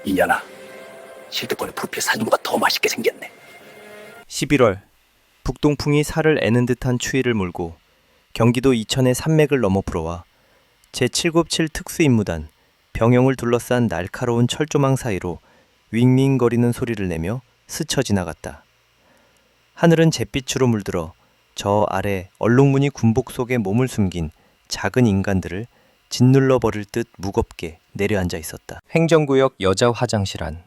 이년아, 실득권의 부피 사진보다 더 맛있게 생겼네. 11월 북동풍이 살을 애는 듯한 추위를 몰고 경기도 이천의 산맥을 넘어 불어와 제797 특수임무단 병영을 둘러싼 날카로운 철조망 사이로 윙윙거리는 소리를 내며 스쳐 지나갔다. 하늘은 잿빛으로 물들어 저 아래 얼룩무늬 군복 속에 몸을 숨긴 작은 인간들을 짓눌러 버릴 듯 무겁게 내려앉아 있었다. 행정구역 여자 화장실 안.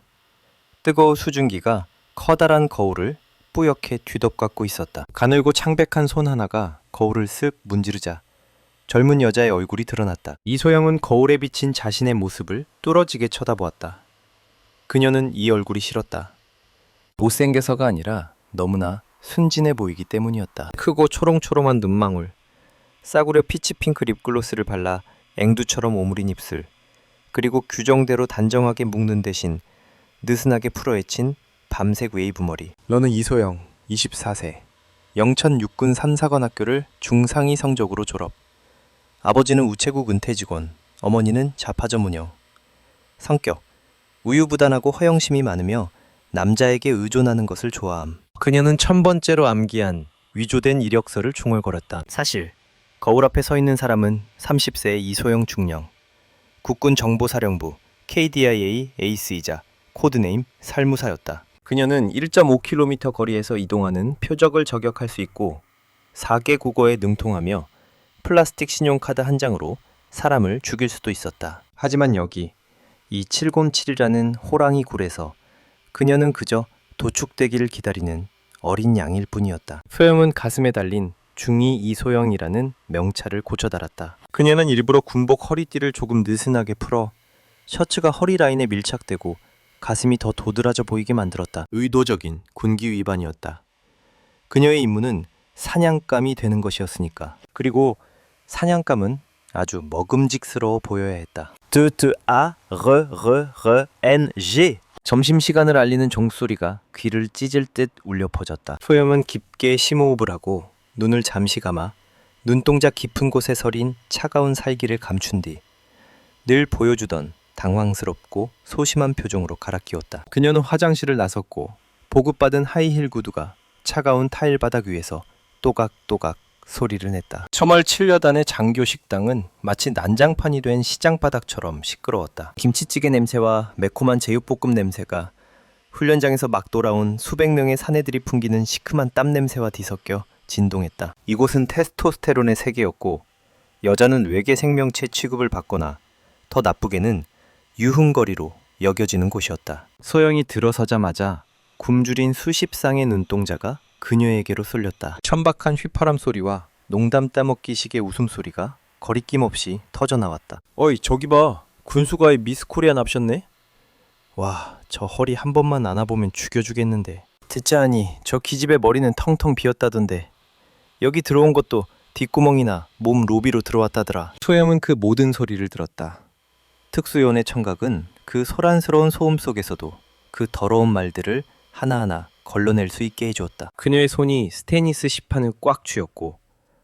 뜨거운 수증기가 커다란 거울을 뿌옇게 뒤덮고 있었다. 가늘고 창백한 손 하나가 거울을 쓱 문지르자 젊은 여자의 얼굴이 드러났다. 이소영은 거울에 비친 자신의 모습을 뚫어지게 쳐다보았다. 그녀는 이 얼굴이 싫었다. 못생겨서가 아니라 너무나 순진해 보이기 때문이었다. 크고 초롱초롱한 눈망울, 싸구려 피치핑크 립글로스를 발라 앵두처럼 오므린 입술, 그리고 규정대로 단정하게 묶는 대신 느슨하게 풀어헤친 밤색 웨이브 머리. 너는 이소영, 24세. 영천 육군 산사관학교를 중상위 성적으로 졸업. 아버지는 우체국 은퇴 직원, 어머니는 자파점 운영. 성격, 우유부단하고 허영심이 많으며 남자에게 의존하는 것을 좋아함. 그녀는 1000번째로 암기한 위조된 이력서를 중얼거렸다. 사실 거울 앞에 서 있는 사람은 30세의 이소영 중령. 국군 정보사령부 KDIA 에이스이자 코드네임 살무사였다. 그녀는 1.5km 거리에서 이동하는 표적을 저격할 수 있고 4개 국어에 능통하며 플라스틱 신용카드 한 장으로 사람을 죽일 수도 있었다. 하지만 여기 이 707이라는 호랑이 굴에서 그녀는 그저 도축되기를 기다리는 어린 양일 뿐이었다. 소영은 가슴에 달린 중2 이소영이라는 명찰을 고쳐달았다. 그녀는 일부러 군복 허리띠를 조금 느슨하게 풀어 셔츠가 허리 라인에 밀착되고 가슴이 더 도드라져 보이게 만들었다. 의도적인 군기 위반이었다. 그녀의 임무는 사냥감이 되는 것이었으니까. 그리고 사냥감은 아주 먹음직스러워 보여야 했다. T-A-R-R-R-N-G. 점심시간을 알리는 종소리가 귀를 찢을 듯 울려 퍼졌다. 소영은 깊게 심호흡을 하고 눈을 잠시 감아 눈동자 깊은 곳에 서린 차가운 살기를 감춘 뒤 늘 보여주던 당황스럽고 소심한 표정으로 갈아 끼웠다. 그녀는 화장실을 나섰고 보급받은 하이힐 구두가 차가운 타일 바닥 위에서 또각또각 소리를 냈다. 첨월 7여단의 장교 식당은 마치 난장판이 된 시장 바닥처럼 시끄러웠다. 김치찌개 냄새와 매콤한 제육볶음 냄새가 훈련장에서 막 돌아온 수백 명의 사내들이 풍기는 시큼한 땀 냄새와 뒤섞여 진동했다. 이곳은 테스토스테론의 세계였고 여자는 외계 생명체 취급을 받거나 더 나쁘게는 유흥거리로 여겨지는 곳이었다. 소영이 들어서자마자 굶주린 수십 쌍의 눈동자가 그녀에게로 쏠렸다. 천박한 휘파람 소리와 농담 따먹기식의 웃음소리가 거리낌 없이 터져나왔다. 어이 저기 봐, 군수가의 미스 코리아 납셨네? 와, 저 허리 한 번만 안아보면 죽여주겠는데. 듣자 하니 저 기집애 머리는 텅텅 비었다던데 여기 들어온 것도 뒷구멍이나 몸 로비로 들어왔다더라. 소영은 그 모든 소리를 들었다. 특수요원의 청각은 그 소란스러운 소음 속에서도 그 더러운 말들을 하나하나 걸러낼 수 있게 해주었다. 그녀의 손이 스테인리스 시판을 꽉 쥐었고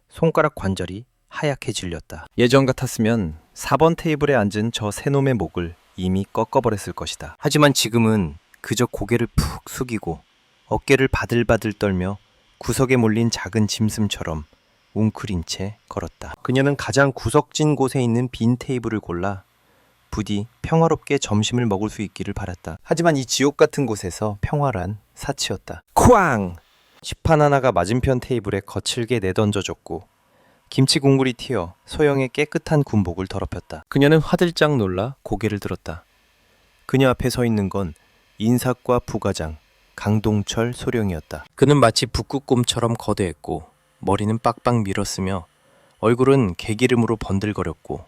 손가락 관절이 하얗게 질렸다. 예전 같았으면 4번 테이블에 앉은 저 새놈의 목을 이미 꺾어버렸을 것이다. 하지만 지금은 그저 고개를 푹 숙이고 어깨를 바들바들 떨며 구석에 몰린 작은 짐승처럼 웅크린 채 걸었다. 그녀는 가장 구석진 곳에 있는 빈 테이블을 골라 부디 평화롭게 점심을 먹을 수 있기를 바랐다. 하지만 이 지옥 같은 곳에서 평화란 사치였다. 쾅! 시판 하나가 맞은편 테이블에 거칠게 내던져졌고 김치 국물이 튀어 소영의 깨끗한 군복을 더럽혔다. 그녀는 화들짝 놀라 고개를 들었다. 그녀 앞에 서 있는 건 인사과 부과장 강동철 소령이었다. 그는 마치 북극곰처럼 거대했고 머리는 빡빡 밀었으며 얼굴은 개기름으로 번들거렸고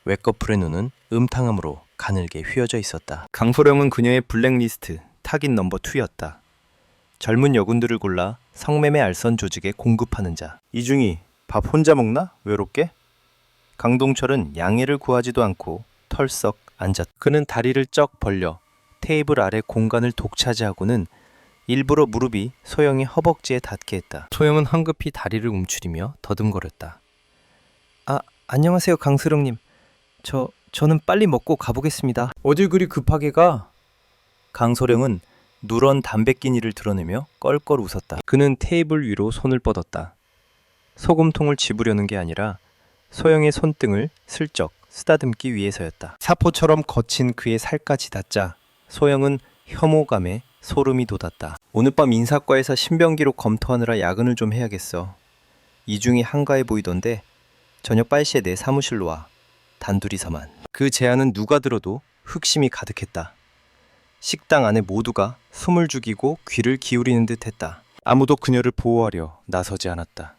외꺼풀의 눈은 음탕함으로 가늘게 휘어져 있었다. 강소령은 그녀의 블랙리스트 타깃 넘버 2였다. 젊은 여군들을 골라 성매매 알선 조직에 공급하는 자. 이중이 밥 혼자 먹나? 외롭게? 강동철은 양해를 구하지도 않고 털썩 앉았다. 그는 다리를 쩍 벌려 테이블 아래 공간을 독차지하고는 일부러 무릎이 소영의 허벅지에 닿게 했다. 소영은 황급히 다리를 움츠리며 더듬거렸다. 안녕하세요 강소령님. 저는 빨리 먹고 가보겠습니다. 어딜 그리 급하게 가? 강소령은 누런 담뱃기니를 드러내며 껄껄 웃었다. 그는 테이블 위로 손을 뻗었다. 소금통을 집으려는 게 아니라 소영의 손등을 슬쩍 쓰다듬기 위해서였다. 사포처럼 거친 그의 살까지 닿자 소영은 혐오감에 소름이 돋았다. 오늘 밤 인사과에서 신병기록 검토하느라 야근을 좀 해야겠어. 이중이 한가해 보이던데 저녁 빨시에 내 사무실로 와. 단둘이서만. 그 제안은 누가 들어도 흑심이 가득했다. 식당 안에 모두가 숨을 죽이고 귀를 기울이는 듯했다. 아무도 그녀를 보호하려 나서지 않았다.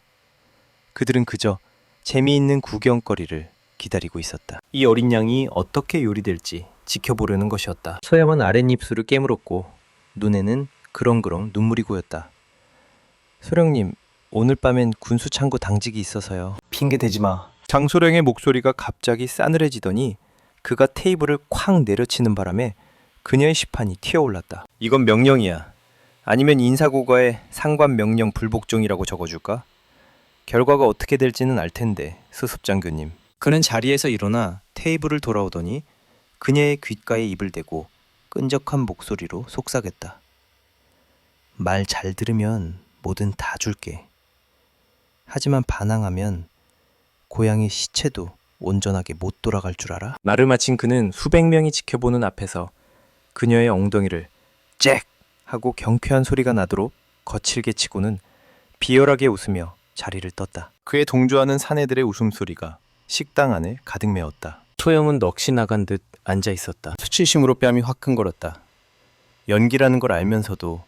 그들은 그저 재미있는 구경거리를 기다리고 있었다. 이 어린 양이 어떻게 요리될지 지켜보려는 것이었다. 소영은 아랫입술을 깨물었고 눈에는 그렁그렁 눈물이 고였다. 소령님, 오늘 밤엔 군수창고 당직이 있어서요. 핑계 대지 마. 장소령의 목소리가 갑자기 싸늘해지더니 그가 테이블을 쾅 내려치는 바람에 그녀의 시판이 튀어올랐다. 이건 명령이야. 아니면 인사고과에 상관 명령 불복종이라고 적어줄까? 결과가 어떻게 될지는 알 텐데, 수습장교님. 그는 자리에서 일어나 테이블을 돌아오더니 그녀의 귓가에 입을 대고 끈적한 목소리로 속삭였다. 말 잘 들으면 뭐든 다 줄게. 하지만 반항하면 고향의 시체도 온전하게 못 돌아갈 줄 알아? 말을 마친 그는 수백 명이 지켜보는 앞에서 그녀의 엉덩이를 잭! 하고 경쾌한 소리가 나도록 거칠게 치고는 비열하게 웃으며 자리를 떴다. 그의 동조하는 사내들의 웃음소리가 식당 안에 가득 메웠다. 소영은 넋이 나간 듯 앉아 있었다. 수치심으로 뺨이 화끈거렸다. 연기라는 걸 알면서도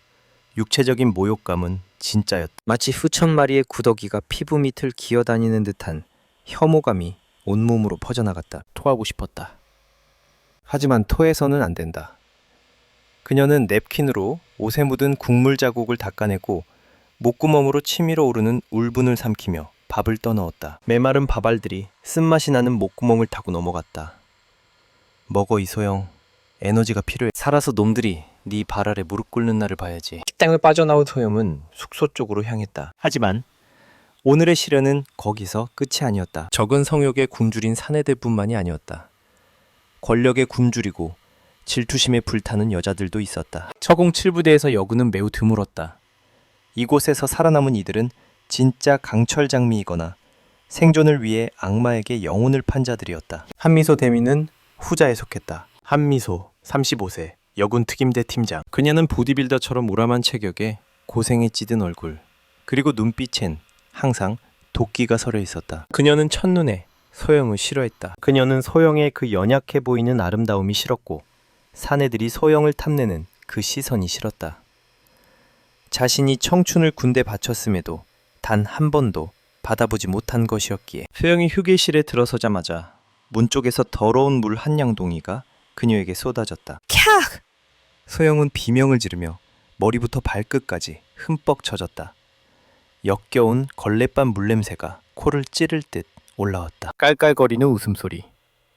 육체적인 모욕감은 진짜였다. 마치 수천 마리의 구더기가 피부 밑을 기어다니는 듯한 혐오감이 온몸으로 퍼져나갔다. 토하고 싶었다. 하지만 토해서는 안 된다. 그녀는 냅킨으로 옷에 묻은 국물 자국을 닦아내고 목구멍으로 치밀어 오르는 울분을 삼키며 밥을 떠넣었다. 메마른 밥알들이 쓴맛이 나는 목구멍을 타고 넘어갔다. 먹어 이소영. 에너지가 필요해. 살아서 놈들이 네 발 아래 무릎 꿇는 날을 봐야지. 식당을 빠져나온 소영은 숙소 쪽으로 향했다. 하지만 오늘의 시련은 거기서 끝이 아니었다. 적은 성욕에 굶주린 사내들뿐만이 아니었다. 권력에 굶주리고 질투심에 불타는 여자들도 있었다. 처공 7부대에서 여군은 매우 드물었다. 이곳에서 살아남은 이들은 진짜 강철장미이거나 생존을 위해 악마에게 영혼을 판 자들이었다. 한미소 대미는 후자에 속했다. 한미소 35세 여군 특임대 팀장. 그녀는 보디빌더처럼 우람한 체격에 고생에 찌든 얼굴, 그리고 눈빛엔 항상 도끼가 서려 있었다. 그녀는 첫눈에 소영을 싫어했다. 그녀는 소영의 그 연약해 보이는 아름다움이 싫었고 사내들이 소영을 탐내는 그 시선이 싫었다. 자신이 청춘을 군대 바쳤음에도 단 한 번도 받아보지 못한 것이었기에. 소영이 휴게실에 들어서자마자 문 쪽에서 더러운 물 한 양동이가 그녀에게 쏟아졌다. 캬! 소영은 비명을 지르며 머리부터 발끝까지 흠뻑 젖었다. 역겨운 걸레밥 물냄새가 코를 찌를 듯 올라왔다. 깔깔거리는 웃음소리.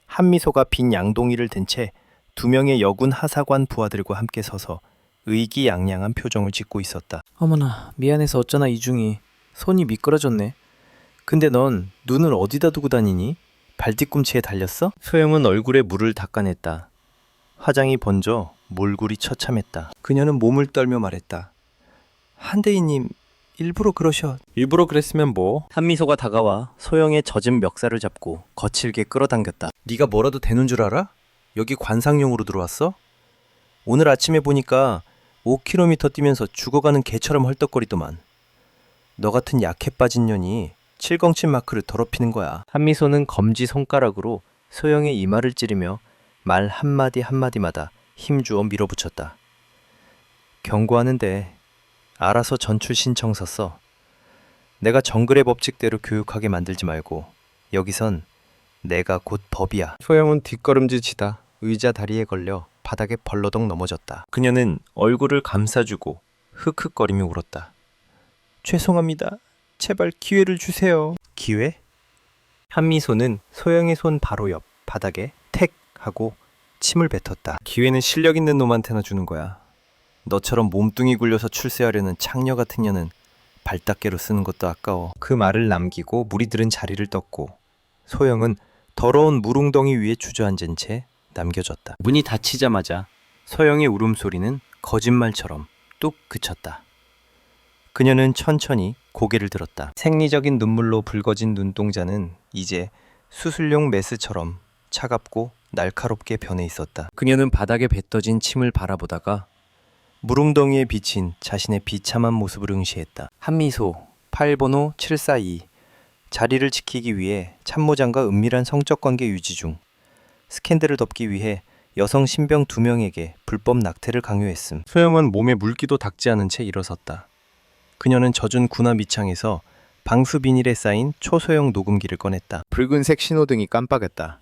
한미소가 빈 양동이를 든 채 두 명의 여군 하사관 부하들과 함께 서서 의기양양한 표정을 짓고 있었다. 어머나, 미안해서 어쩌나 이중이. 손이 미끄러졌네. 근데 넌 눈을 어디다 두고 다니니? 발뒤꿈치에 달렸어? 소영은 얼굴에 물을 닦아냈다. 화장이 번져 몰골이 처참했다. 그녀는 몸을 떨며 말했다. 한대희님, 일부러 그러셔. 일부러 그랬으면 뭐? 한미소가 다가와 소영의 젖은 멱살을 잡고 거칠게 끌어당겼다. 네가 뭐라도 되는 줄 알아? 여기 관상용으로 들어왔어? 오늘 아침에 보니까 5km 뛰면서 죽어가는 개처럼 헐떡거리더만. 너 같은 약해 빠진 년이 707 마크를 더럽히는 거야. 한미소는 검지 손가락으로 소영의 이마를 찌르며 말 한마디 한마디마다 힘주어 밀어붙였다. 경고하는데 알아서 전출 신청서 써. 내가 정글의 법칙대로 교육하게 만들지 말고 여기선 내가 곧 법이야. 소영은 뒷걸음질치다 의자 다리에 걸려 바닥에 벌러덩 넘어졌다. 그녀는 얼굴을 감싸주고 흑흑거리며 울었다. 죄송합니다. 제발 기회를 주세요. 기회? 한미소는 소영의 손 바로 옆 바닥에 택 하고 침을 뱉었다. 기회는 실력 있는 놈한테나 주는 거야. 너처럼 몸뚱이 굴려서 출세하려는 창녀 같은 년은 발닦개로 쓰는 것도 아까워. 그 말을 남기고 무리들은 자리를 떴고 소영은 더러운 물웅덩이 위에 주저앉은 채 남겨졌다. 문이 닫히자마자 소영의 울음소리는 거짓말처럼 뚝 그쳤다. 그녀는 천천히 고개를 들었다. 생리적인 눈물로 붉어진 눈동자는 이제 수술용 메스처럼 차갑고 날카롭게 변해 있었다. 그녀는 바닥에 뱉어진 침을 바라보다가 물웅덩이에 비친 자신의 비참한 모습을 응시했다. 한미소 8번호 742 자리를 지키기 위해 참모장과 은밀한 성적 관계 유지 중. 스캔들을 덮기 위해 여성 신병 2명에게 불법 낙태를 강요했음. 소영은 몸에 물기도 닿지 않은 채 일어섰다. 그녀는 젖은 군화 밑창에서 방수 비닐에 쌓인 초소형 녹음기를 꺼냈다. 붉은색 신호등이 깜빡였다.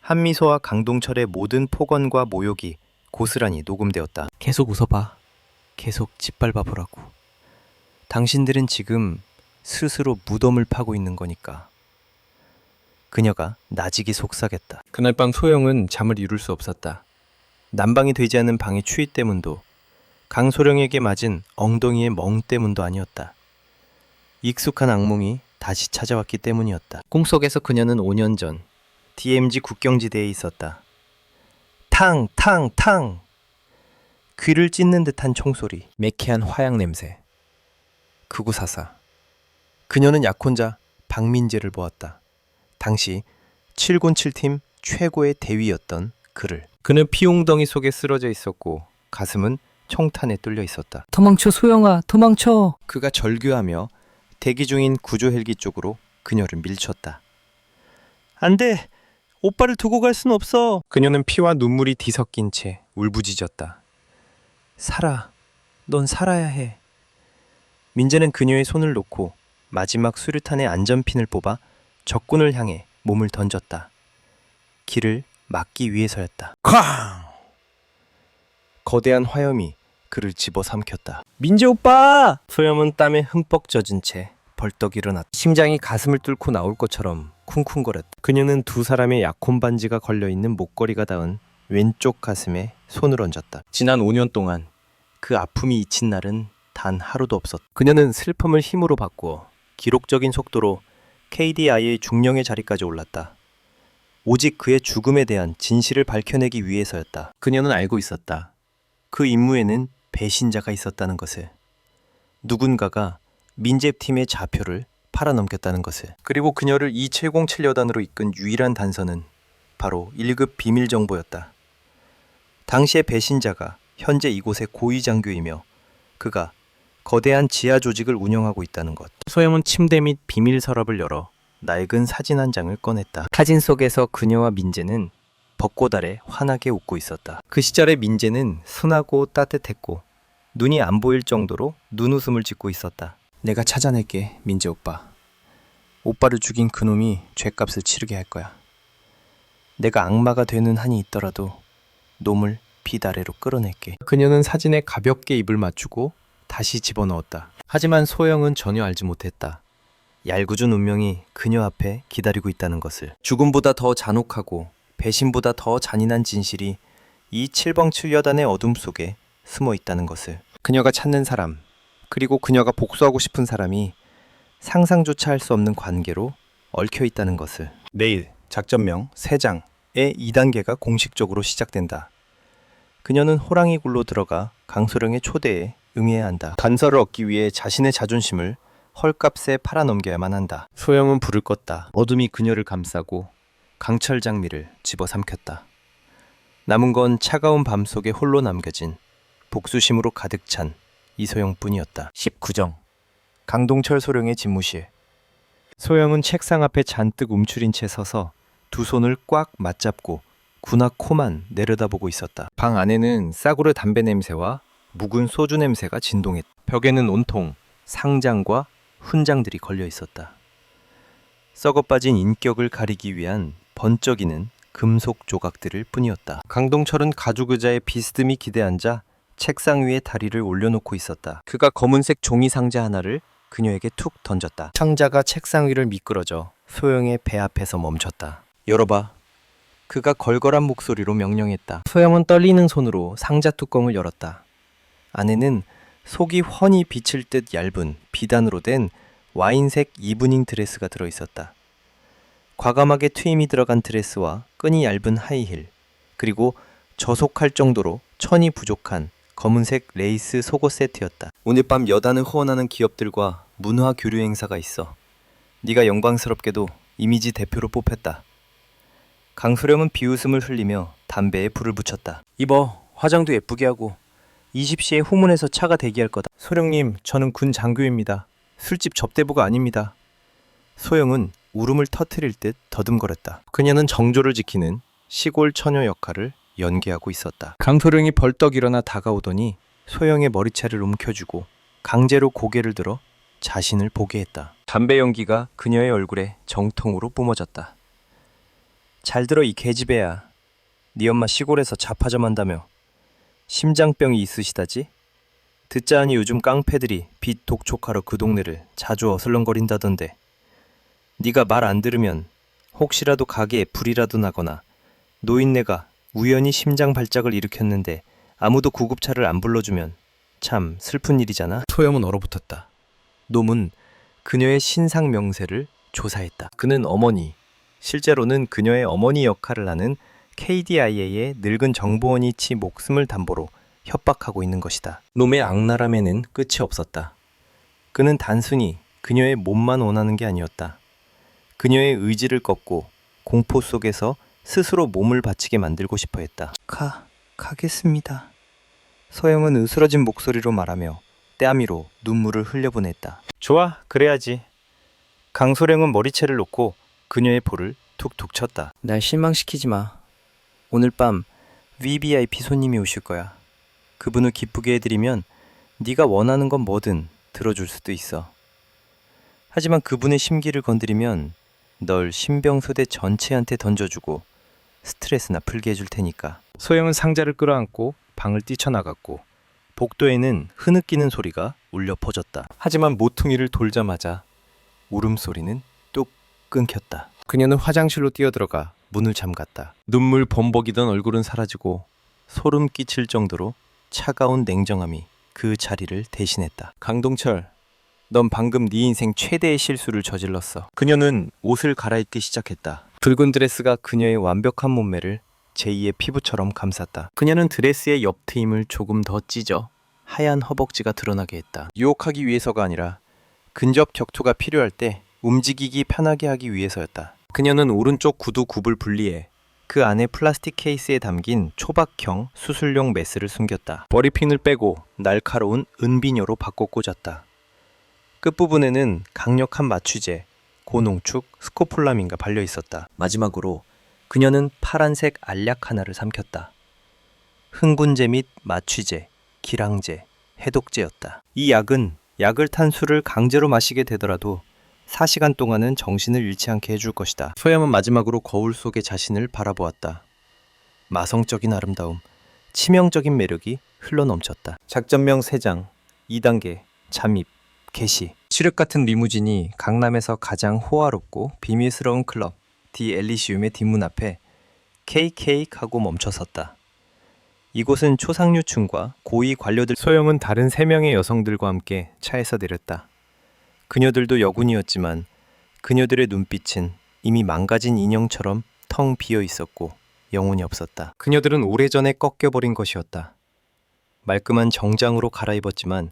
한미소와 강동철의 모든 폭언과 모욕이 고스란히 녹음되었다. 계속 웃어봐. 계속 짓밟아보라고. 당신들은 지금 스스로 무덤을 파고 있는 거니까. 그녀가 나직이 속삭였다. 그날 밤 소영은 잠을 이룰 수 없었다. 난방이 되지 않는 방의 추위 때문도 강소령에게 맞은 엉덩이의 멍 때문도 아니었다. 익숙한 악몽이 다시 찾아왔기 때문이었다. 꿈속에서 그녀는 5년 전 DMZ 국경지대에 있었다. 탕! 탕! 탕! 귀를 찢는 듯한 총소리, 매캐한 화약 냄새. 극우사사. 그녀는 약혼자 박민재를 보았다. 당시 7군 7팀 최고의 대위였던 그를. 그는 피웅덩이 속에 쓰러져 있었고 가슴은 총탄에 뚫려 있었다. 도망쳐 소영아, 도망쳐. 그가 절규하며 대기 중인 구조 헬기 쪽으로 그녀를 밀쳤다. 안 돼! 오빠를 두고 갈 순 없어! 그녀는 피와 눈물이 뒤섞인 채 울부짖었다. 살아. 넌 살아야 해. 민재는 그녀의 손을 놓고 마지막 수류탄의 안전핀을 뽑아 적군을 향해 몸을 던졌다. 길을 막기 위해서였다. 쾅! 거대한 화염이 그를 집어삼켰다. 민재 오빠! 소염은 땀에 흠뻑 젖은 채 벌떡 일어났다. 심장이 가슴을 뚫고 나올 것처럼 쿵쿵거렸다. 그녀는 두 사람의 약혼 반지가 걸려있는 목걸이가 닿은 왼쪽 가슴에 손을 얹었다. 지난 5년 동안 그 아픔이 잊힌 날은 단 하루도 없었다. 그녀는 슬픔을 힘으로 바꾸어 기록적인 속도로 KDI의 중령의 자리까지 올랐다. 오직 그의 죽음에 대한 진실을 밝혀내기 위해서였다. 그녀는 알고 있었다. 그 임무에는 배신자가 있었다는 것을. 누군가가 민재팀의 좌표를 팔아넘겼다는 것을. 그리고 그녀를 2707여단으로 이끈 유일한 단서는 바로 1급 비밀 정보였다. 당시의 배신자가 현재 이곳의 고위 장교이며 그가 거대한 지하 조직을 운영하고 있다는 것. 소영은 침대 및 비밀 서랍을 열어 낡은 사진 한 장을 꺼냈다. 사진 속에서 그녀와 민재는 벚꽃 아래 환하게 웃고 있었다. 그 시절의 민재는 순하고 따뜻했고 눈이 안 보일 정도로 눈웃음을 짓고 있었다. 내가 찾아낼게, 민재 오빠. 오빠를 죽인 그놈이 죗값을 치르게 할 거야. 내가 악마가 되는 한이 있더라도 놈을 빛 아래로 끌어낼게. 그녀는 사진에 가볍게 입을 맞추고 다시 집어넣었다. 하지만 소영은 전혀 알지 못했다. 얄궂은 운명이 그녀 앞에 기다리고 있다는 것을. 죽음보다 더 잔혹하고 배신보다 더 잔인한 진실이 이 7번 7여단의 어둠 속에 숨어 있다는 것을. 그녀가 찾는 사람, 그리고 그녀가 복수하고 싶은 사람이 상상조차 할 수 없는 관계로 얽혀 있다는 것을. 내일 작전명 3장의 2단계가 공식적으로 시작된다. 그녀는 호랑이 굴로 들어가 강소령의 초대에 응해야 한다. 단서를 얻기 위해 자신의 자존심을 헐값에 팔아넘겨야만 한다. 소영은 불을 껐다. 어둠이 그녀를 감싸고 강철 장미를 집어삼켰다. 남은 건 차가운 밤속에 홀로 남겨진 복수심으로 가득 찬 이소영뿐이었다. 19정 강동철 소령의 집무실. 소영은 책상 앞에 잔뜩 움츠린 채 서서 두 손을 꽉 맞잡고 군화 코만 내려다보고 있었다. 방 안에는 싸구려 담배 냄새와 묵은 소주 냄새가 진동했다. 벽에는 온통 상장과 훈장들이 걸려 있었다. 썩어 빠진 인격을 가리기 위한 번쩍이는 금속 조각들일 뿐이었다. 강동철은 가죽 의자에 비스듬히 기대앉아 책상 위에 다리를 올려놓고 있었다. 그가 검은색 종이 상자 하나를 그녀에게 툭 던졌다. 상자가 책상 위를 미끄러져 소영의 배 앞에서 멈췄다. 열어봐. 그가 걸걸한 목소리로 명령했다. 소영은 떨리는 손으로 상자 뚜껑을 열었다. 안에는 속이 훤히 비칠 듯 얇은 비단으로 된 와인색 이브닝 드레스가 들어있었다. 과감하게 트임이 들어간 드레스와 끈이 얇은 하이힐, 그리고 저속할 정도로 천이 부족한 검은색 레이스 속옷 세트였다. 오늘 밤 여단을 후원하는 기업들과 문화 교류 행사가 있어. 네가 영광스럽게도 이미지 대표로 뽑혔다. 강소령은 비웃음을 흘리며 담배에 불을 붙였다. 이봐, 화장도 예쁘게 하고 20시에 후문에서 차가 대기할 거다. 소령님, 저는 군 장교입니다. 술집 접대부가 아닙니다. 소영은 울음을 터뜨릴 듯 더듬거렸다. 그녀는 정조를 지키는 시골 처녀 역할을 연기하고 있었다. 강소령이 벌떡 일어나 다가오더니 소영의 머리채를 움켜쥐고 강제로 고개를 들어 자신을 보게 했다. 담배 연기가 그녀의 얼굴에 정통으로 뿜어졌다. 잘 들어 이 계집애야. 네 엄마 시골에서 자파점 한다며. 심장병이 있으시다지? 듣자하니 요즘 깡패들이 빚 독촉하러 그 동네를 자주 어슬렁거린다던데. 네가 말 안 들으면 혹시라도 가게에 불이라도 나거나 노인네가 우연히 심장 발작을 일으켰는데 아무도 구급차를 안 불러주면 참 슬픈 일이잖아. 소염은 얼어붙었다. 놈은 그녀의 신상 명세를 조사했다. 그는 어머니, 실제로는 그녀의 어머니 역할을 하는 KDIA의 늙은 정보원이 치 목숨을 담보로 협박하고 있는 것이다. 놈의 악랄함에는 끝이 없었다. 그는 단순히 그녀의 몸만 원하는 게 아니었다. 그녀의 의지를 꺾고 공포 속에서 스스로 몸을 바치게 만들고 싶어 했다. 가겠습니다. 소영은 으스러진 목소리로 말하며 떼아미로 눈물을 흘려보냈다. 좋아, 그래야지. 강소령은 머리채를 놓고 그녀의 볼을 툭툭 쳤다. 날 실망시키지 마. 오늘 밤 VVIP 손님이 오실 거야. 그분을 기쁘게 해드리면 네가 원하는 건 뭐든 들어줄 수도 있어. 하지만 그분의 심기를 건드리면 널 신병소대 전체한테 던져주고 스트레스나 풀게 해줄 테니까. 소영은 상자를 끌어안고 방을 뛰쳐나갔고 복도에는 흐느끼는 소리가 울려 퍼졌다. 하지만 모퉁이를 돌자마자 울음소리는 뚝 끊겼다. 그녀는 화장실로 뛰어들어가 문을 잠갔다. 눈물 범벅이던 얼굴은 사라지고 소름 끼칠 정도로 차가운 냉정함이 그 자리를 대신했다. 강동철, 넌 방금 네 인생 최대의 실수를 저질렀어. 그녀는 옷을 갈아입기 시작했다. 붉은 드레스가 그녀의 완벽한 몸매를 제2의 피부처럼 감쌌다. 그녀는 드레스의 옆 트임을 조금 더 찢어 하얀 허벅지가 드러나게 했다. 유혹하기 위해서가 아니라 근접 격투가 필요할 때 움직이기 편하게 하기 위해서였다. 그녀는 오른쪽 구두 굽을 분리해 그 안에 플라스틱 케이스에 담긴 초박형 수술용 메스를 숨겼다. 머리핀을 빼고 날카로운 은비녀로 바꿔 꽂았다. 끝부분에는 강력한 마취제, 고농축 스코폴라민가 발려 있었다. 마지막으로 그녀는 파란색 알약 하나를 삼켰다. 흥분제 및 마취제, 기랑제, 해독제였다. 이 약은 약을 탄 술을 강제로 마시게 되더라도 4시간 동안은 정신을 잃지 않게 해줄 것이다. 소ям은 마지막으로 거울 속의 자신을 바라보았다. 마성적인 아름다움, 치명적인 매력이 흘러넘쳤다. 작전명 3장, 2단계, 잠입, 개시. 칠흑 같은 리무진이 강남에서 가장 호화롭고 비밀스러운 클럽 디 엘리시움의 뒷문 앞에 KK 하고 멈춰섰다. 이곳은 초상류층과 고위 관료들. 소영은 다른 3명의 여성들과 함께 차에서 내렸다. 그녀들도 여군이었지만 그녀들의 눈빛은 이미 망가진 인형처럼 텅 비어 있었고 영혼이 없었다. 그녀들은 오래전에 꺾여버린 것이었다. 말끔한 정장으로 갈아입었지만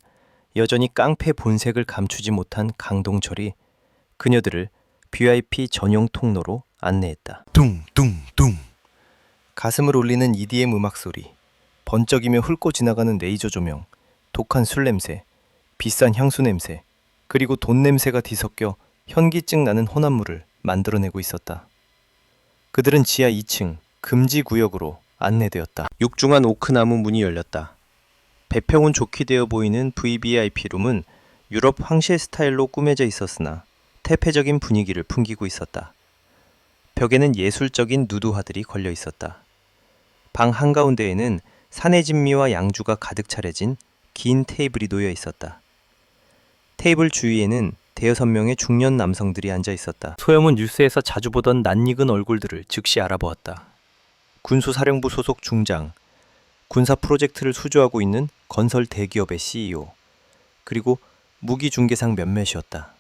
여전히 깡패 본색을 감추지 못한 강동철이 그녀들을 VIP 전용 통로로 안내했다. 둥둥둥. 가슴을 울리는 EDM 음악 소리, 번쩍이며 훑고 지나가는 레이저 조명, 독한 술 냄새, 비싼 향수 냄새, 그리고 돈 냄새가 뒤섞여 현기증 나는 혼합물을 만들어내고 있었다. 그들은 지하 2층 금지 구역으로 안내되었다. 육중한 오크나무 문이 열렸다. 배평은 좋게 되어 보이는 VVIP 룸은 유럽 황실 스타일로 꾸며져 있었으나 태폐적인 분위기를 풍기고 있었다. 벽에는 예술적인 누드화들이 걸려 있었다. 방 한가운데에는 산해진미와 양주가 가득 차려진 긴 테이블이 놓여 있었다. 테이블 주위에는 대여섯 명의 중년 남성들이 앉아 있었다. 소영은 뉴스에서 자주 보던 낯익은 얼굴들을 즉시 알아보았다. 군수사령부 소속 중장, 군사 프로젝트를 수주하고 있는 건설 대기업의 CEO, 그리고 무기중개상 몇몇이었다.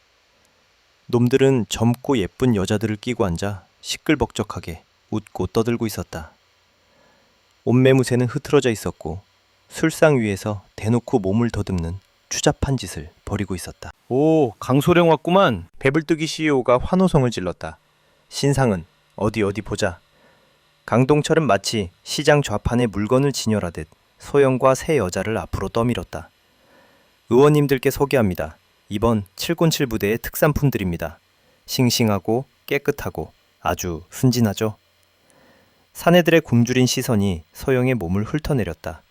놈들은 젊고 예쁜 여자들을 끼고 앉아 시끌벅적하게 웃고 떠들고 있었다. 옷매무새는 흐트러져 있었고 술상 위에서 대놓고 몸을 더듬는 추잡한 짓을 벌이고 있었다. 오, 강소령 왔구만. 배불뚝이 CEO가 환호성을 질렀다. 신상은 어디 보자. 강동철은 마치 시장 좌판에 물건을 진열하듯 소영과 세 여자를 앞으로 떠밀었다. 의원님들께 소개합니다. 이번 707 부대의 특산품들입니다. 싱싱하고 깨끗하고 아주 순진하죠. 사내들의 굶주린 시선이 소영의 몸을 훑어내렸다.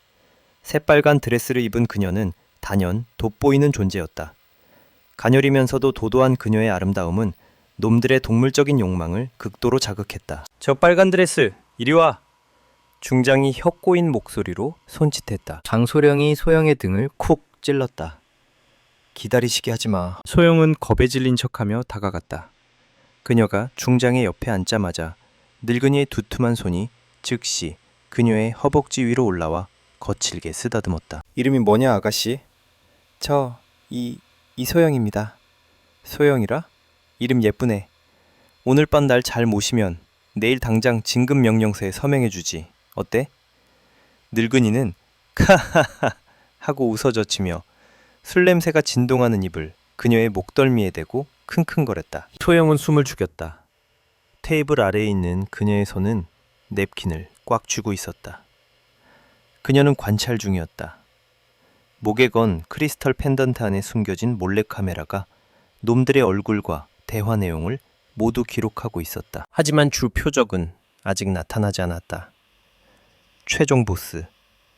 새빨간 드레스를 입은 그녀는 단연 돋보이는 존재였다. 가녀리면서도 도도한 그녀의 아름다움은 놈들의 동물적인 욕망을 극도로 자극했다. 저 빨간 드레스, 이리 와! 중장이 혀 꼬인 목소리로 손짓했다. 장소령이 소영의 등을 쿡 찔렀다. 기다리시게 하지 마. 소영은 겁에 질린 척하며 다가갔다. 그녀가 중장의 옆에 앉자마자 늙은이의 두툼한 손이 즉시 그녀의 허벅지 위로 올라와 거칠게 쓰다듬었다. 이름이 뭐냐, 아가씨? 저 이소영입니다. 소영이라? 이름 예쁘네. 오늘 밤 날 잘 모시면 내일 당장 진급 명령서에 서명해주지. 어때? 늙은이는 카하하 하고 웃어젖히며 술 냄새가 진동하는 입을 그녀의 목덜미에 대고 킁킁거렸다. 소영은 숨을 죽였다. 테이블 아래에 있는 그녀의 손은 냅킨을 꽉 쥐고 있었다. 그녀는 관찰 중이었다. 목에 건 크리스털 펜던트 안에 숨겨진 몰래카메라가 놈들의 얼굴과 대화 내용을 모두 기록하고 있었다. 하지만 주 표적은 아직 나타나지 않았다. 최종 보스,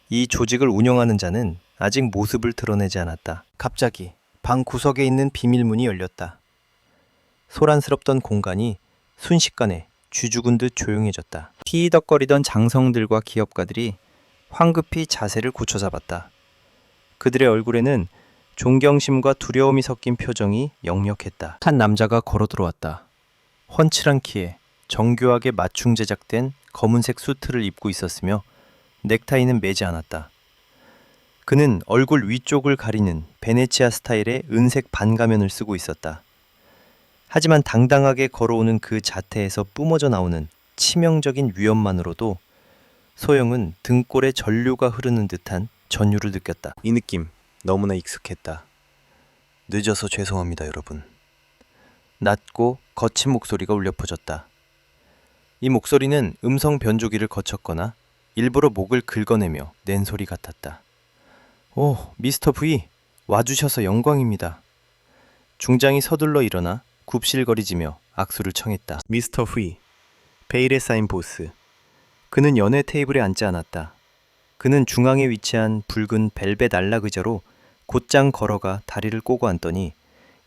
이 조직을 운영하는 자는 아직 모습을 드러내지 않았다. 갑자기 방 구석에 있는 비밀문이 열렸다. 소란스럽던 공간이 순식간에 쥐죽은 듯 조용해졌다. 피덕거리던 장성들과 기업가들이 황급히 자세를 굳혀잡았다. 그들의 얼굴에는 존경심과 두려움이 섞인 표정이 역력했다. 한 남자가 걸어 들어왔다. 훤칠한 키에 정교하게 맞춤 제작된 검은색 수트를 입고 있었으며 넥타이는 매지 않았다. 그는 얼굴 위쪽을 가리는 베네치아 스타일의 은색 반가면을 쓰고 있었다. 하지만 당당하게 걸어오는 그 자태에서 뿜어져 나오는 치명적인 위험만으로도 소영은 등골에 전류가 흐르는 듯한 전율을 느꼈다. 이 느낌 너무나 익숙했다. 늦어서 죄송합니다, 여러분. 낮고 거친 목소리가 울려 퍼졌다. 이 목소리는 음성 변조기를 거쳤거나 일부러 목을 긁어내며 낸 소리 같았다. 오, 미스터 V, 와주셔서 영광입니다. 중장이 서둘러 일어나 굽실거리지며 악수를 청했다. 미스터 V, 베일에 쌓인 보스. 그는 연회 테이블에 앉지 않았다. 그는 중앙에 위치한 붉은 벨벳 안락의자로 곧장 걸어가 다리를 꼬고 앉더니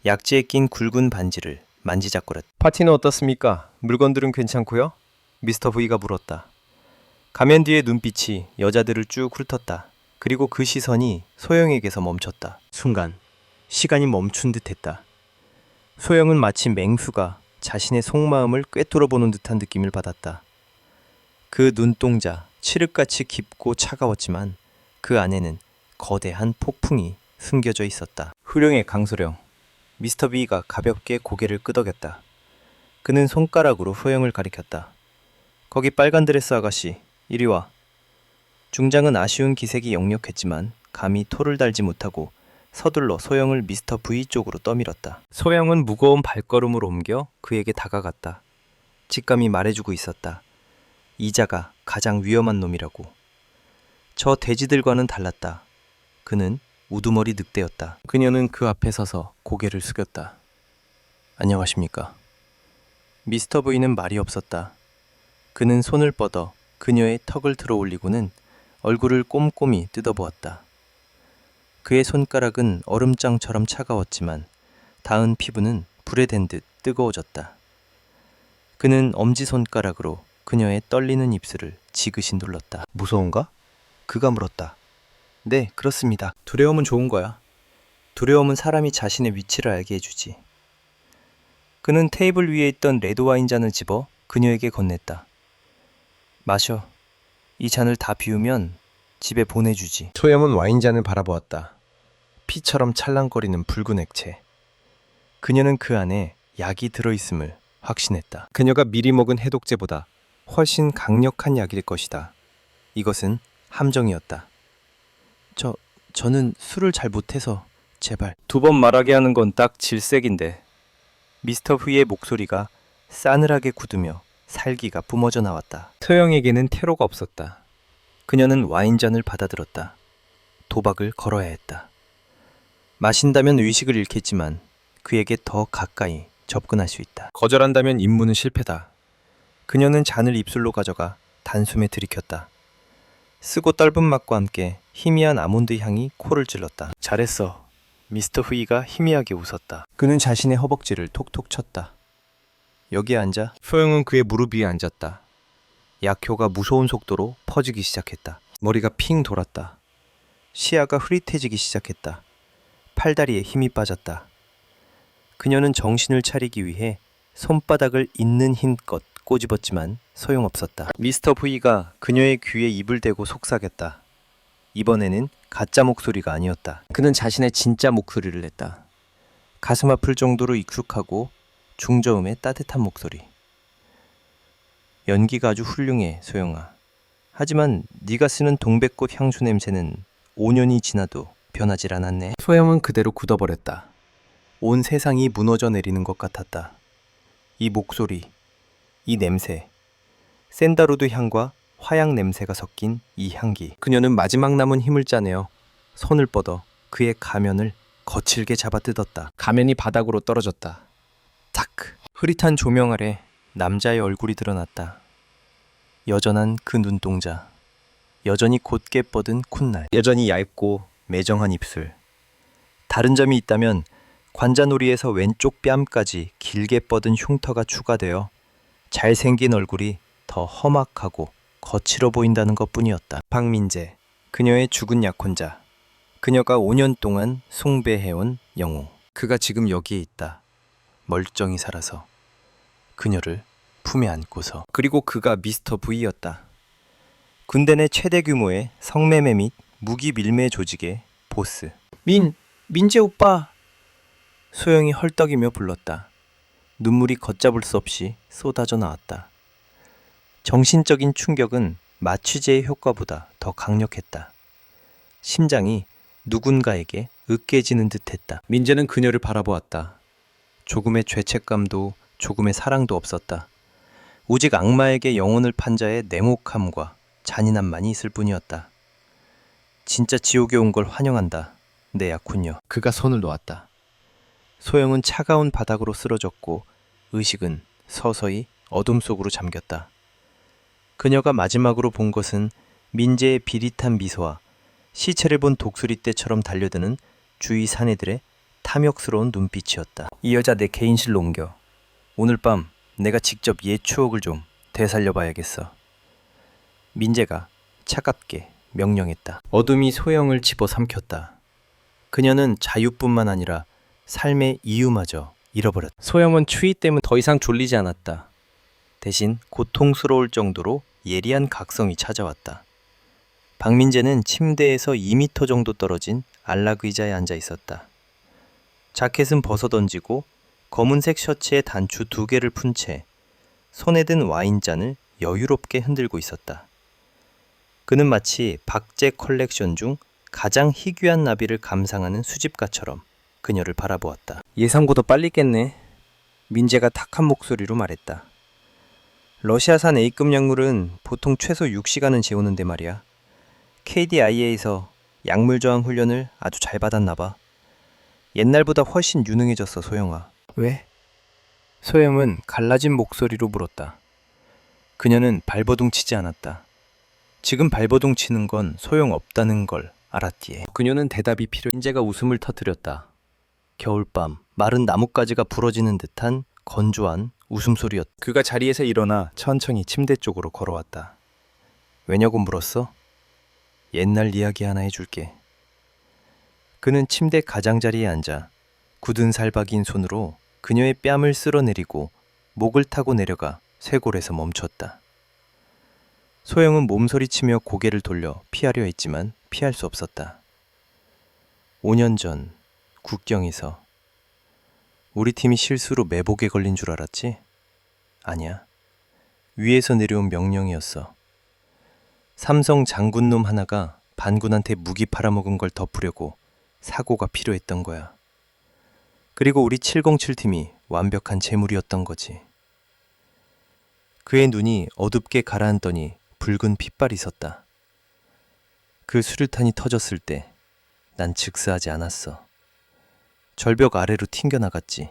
약지에 낀 굵은 반지를 만지작거렸다. 파티는 어떻습니까? 물건들은 괜찮고요? 미스터 V가 물었다. 가면 뒤의 눈빛이 여자들을 쭉 훑었다. 그리고 그 시선이 소영에게서 멈췄다. 순간 시간이 멈춘 듯했다. 소영은 마치 맹수가 자신의 속마음을 꿰뚫어보는 듯한 느낌을 받았다. 그 눈동자 칠흑같이 깊고 차가웠지만 그 안에는 거대한 폭풍이 숨겨져 있었다. 후령의 강소령. 미스터 B가 가볍게 고개를 끄덕였다. 그는 손가락으로 소영을 가리켰다. 거기 빨간 드레스 아가씨, 이리 와. 중장은 아쉬운 기색이 역력했지만 감히 토를 달지 못하고 서둘러 소영을 미스터 V 쪽으로 떠밀었다. 소영은 무거운 발걸음을 옮겨 그에게 다가갔다. 직감이 말해주고 있었다. 이자가 가장 위험한 놈이라고. 저 돼지들과는 달랐다. 그는 우두머리 늑대였다. 그녀는 그 앞에 서서 고개를 숙였다. 안녕하십니까. 미스터 V는 말이 없었다. 그는 손을 뻗어 그녀의 턱을 들어 올리고는 얼굴을 꼼꼼히 뜯어보았다. 그의 손가락은 얼음장처럼 차가웠지만 닿은 피부는 불에 댄 듯 뜨거워졌다. 그는 엄지손가락으로 그녀의 떨리는 입술을 지그시 눌렀다. 무서운가? 그가 물었다. 네, 그렇습니다. 두려움은 좋은 거야. 두려움은 사람이 자신의 위치를 알게 해주지. 그는 테이블 위에 있던 레드와인 잔을 집어 그녀에게 건넸다. 마셔. 이 잔을 다 비우면 집에 보내주지. 소영은 와인잔을 바라보았다. 피처럼 찰랑거리는 붉은 액체. 그녀는 그 안에 약이 들어있음을 확신했다. 그녀가 미리 먹은 해독제보다 훨씬 강력한 약일 것이다. 이것은 함정이었다. 저는 술을 잘 못해서 제발. 두 번 말하게 하는 건 딱 질색인데. 미스터 후이의 목소리가 싸늘하게 굳으며 살기가 뿜어져 나왔다. 소영에게는 퇴로가 없었다. 그녀는 와인잔을 받아들었다. 도박을 걸어야 했다. 마신다면 의식을 잃겠지만 그에게 더 가까이 접근할 수 있다. 거절한다면 임무는 실패다. 그녀는 잔을 입술로 가져가 단숨에 들이켰다. 쓰고 떫은 맛과 함께 희미한 아몬드 향이 코를 찔렀다. 잘했어. 미스터 후이가 희미하게 웃었다. 그는 자신의 허벅지를 톡톡 쳤다. 여기에 앉아. 소영은 그의 무릎 위에 앉았다. 약효가 무서운 속도로 퍼지기 시작했다. 머리가 핑 돌았다. 시야가 흐릿해지기 시작했다. 팔다리에 힘이 빠졌다. 그녀는 정신을 차리기 위해 손바닥을 있는 힘껏 꼬집었지만 소용없었다. 미스터 후이가 그녀의 귀에 입을 대고 속삭였다. 이번에는 가짜 목소리가 아니었다. 그는 자신의 진짜 목소리를 냈다. 가슴 아플 정도로 익숙하고 중저음의 따뜻한 목소리. 연기가 아주 훌륭해, 소영아. 하지만 네가 쓰는 동백꽃 향수 냄새는 5년이 지나도 변하질 않았네. 소영은 그대로 굳어버렸다. 온 세상이 무너져 내리는 것 같았다. 이 목소리, 이 냄새, 샌다로드 향과 화약 냄새가 섞인 이 향기. 그녀는 마지막 남은 힘을 짜내어 손을 뻗어 그의 가면을 거칠게 잡아뜯었다. 가면이 바닥으로 떨어졌다. 탁! 흐릿한 조명 아래 남자의 얼굴이 드러났다. 여전한 그 눈동자, 여전히 곧게 뻗은 콧날, 여전히 얇고 매정한 입술. 다른 점이 있다면 관자놀이에서 왼쪽 뺨까지 길게 뻗은 흉터가 추가되어 잘생긴 얼굴이 더 험악하고 거칠어 보인다는 것뿐이었다. 박민재, 그녀의 죽은 약혼자. 그녀가 5년 동안 숭배해온 영웅. 그가 지금 여기에 있다. 멀쩡히 살아서. 그녀를 품에 안고서. 그리고 그가 미스터 V였다. 군대 내 최대 규모의 성매매 및 무기 밀매 조직의 보스. 민재 오빠! 소영이 헐떡이며 불렀다. 눈물이 걷잡을 수 없이 쏟아져 나왔다. 정신적인 충격은 마취제의 효과보다 더 강력했다. 심장이 누군가에게 으깨지는 듯했다. 민재는 그녀를 바라보았다. 조금의 죄책감도 조금의 사랑도 없었다. 오직 악마에게 영혼을 판 자의 냉혹함과 잔인함만이 있을 뿐이었다. 진짜 지옥에 온 걸 환영한다, 내 약혼녀. 그가 손을 놓았다. 소영은 차가운 바닥으로 쓰러졌고 의식은 서서히 어둠 속으로 잠겼다. 그녀가 마지막으로 본 것은 민재의 비릿한 미소와 시체를 본 독수리 떼처럼 달려드는 주위 사내들의 탐욕스러운 눈빛이었다. 이 여자 내 개인실로 옮겨. 오늘 밤 내가 직접 옛 추억을 좀 되살려봐야겠어. 민재가 차갑게 명령했다. 어둠이 소영을 집어삼켰다. 그녀는 자유뿐만 아니라 삶의 이유마저 잃어버렸다. 소영은 추위 때문에 더 이상 졸리지 않았다. 대신 고통스러울 정도로 예리한 각성이 찾아왔다. 박민재는 침대에서 2m 정도 떨어진 안락 의자에 앉아 있었다. 자켓은 벗어던지고 검은색 셔츠에 단추 2개를 푼 채 손에 든 와인잔을 여유롭게 흔들고 있었다. 그는 마치 박제 컬렉션 중 가장 희귀한 나비를 감상하는 수집가처럼 그녀를 바라보았다. 예상보다 빨리 깼네. 민재가 탁한 목소리로 말했다. 러시아산 A급 약물은 보통 최소 6시간은 재우는데 말이야. KDIA에서 약물 저항 훈련을 아주 잘 받았나 봐. 옛날보다 훨씬 유능해졌어, 소영아. 왜? 소영은 갈라진 목소리로 물었다. 그녀는 발버둥 치지 않았다. 지금 발버둥 치는 건 소용없다는 걸 알았기에. 그녀는 대답이 필요. 민재가 웃음을 터뜨렸다. 겨울밤 마른 나뭇가지가 부러지는 듯한 건조한 웃음소리였다. 그가 자리에서 일어나 천천히 침대 쪽으로 걸어왔다. 왜냐고 물었어? 옛날 이야기 하나 해줄게. 그는 침대 가장자리에 앉아 굳은 살박인 손으로 그녀의 뺨을 쓸어내리고 목을 타고 내려가 쇄골에서 멈췄다. 소영은 몸서리치며 고개를 돌려 피하려 했지만 피할 수 없었다. 5년 전 국경에서. 우리 팀이 실수로 매복에 걸린 줄 알았지? 아니야. 위에서 내려온 명령이었어. 삼성 장군놈 하나가 반군한테 무기 팔아먹은 걸 덮으려고 사고가 필요했던 거야. 그리고 우리 707팀이 완벽한 제물이었던 거지. 그의 눈이 어둡게 가라앉더니 붉은 핏발이 섰다. 그 수류탄이 터졌을 때 난 즉사하지 않았어. 절벽 아래로 튕겨나갔지.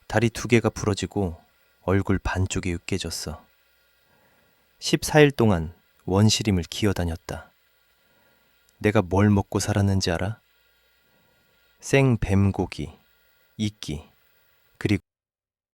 다리 2개가 부러지고 얼굴 반쪽이 으깨졌어. 14일 동안 원시림을 기어다녔다. 내가 뭘 먹고 살았는지 알아? 생 뱀고기, 이끼,